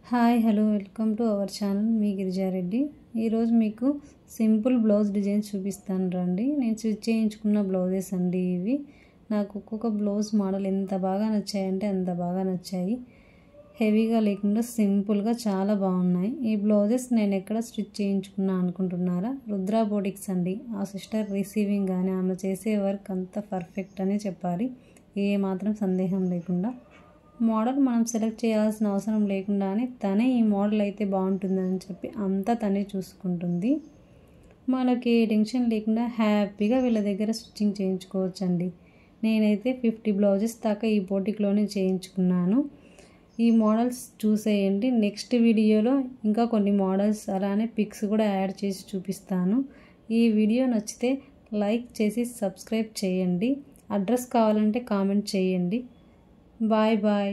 Hi hello welcome to our channel మీ గిరిజారెడ్డి. ఈరోజు మీకు సింపుల్ బ్లౌజ్ డిజైన్స్ చూపిస్తాను రండి. నేను స్టిచ్ చేయించుకున్న బ్లౌజెస్ అండి ఇవి. నాకు ఒక్కొక్క బ్లౌజ్ మోడల్ ఎంత బాగా నచ్చాయంటే అంత బాగా నచ్చాయి. హెవీగా లేకుండా సింపుల్గా చాలా బాగున్నాయి. ఈ బ్లౌజెస్ నేను ఎక్కడ స్టిచ్ చేయించుకున్నా అనుకుంటున్నారా? రుద్ర బోటిక్స్ అండి. ఆ సిస్టర్ రిసీవింగ్ కానీ ఆమె చేసే వర్క్ అంతా పర్ఫెక్ట్ అనే చెప్పాలి, ఏ మాత్రం సందేహం లేకుండా. మోడల్ మనం సెలెక్ట్ చేయాల్సిన అవసరం లేకుండానే తనే ఈ మోడల్ అయితే బాగుంటుందని చెప్పి అంతా తనే చూసుకుంటుంది. మనకి టెన్షన్ లేకుండా హ్యాపీగా వీళ్ళ దగ్గర స్టిచ్చింగ్ చేయించుకోవచ్చండి. నేనైతే 50 బ్లౌజెస్ దాకా ఈ బోటిక్లోనే చేయించుకున్నాను. ఈ మోడల్స్ చూసేయండి. నెక్స్ట్ వీడియోలో ఇంకా కొన్ని మోడల్స్ అలానే పిక్స్ కూడా యాడ్ చేసి చూపిస్తాను. ఈ వీడియో నచ్చితే లైక్ చేసి సబ్స్క్రైబ్ చేయండి. అడ్రస్ కావాలంటే కామెంట్ చేయండి. Bye bye.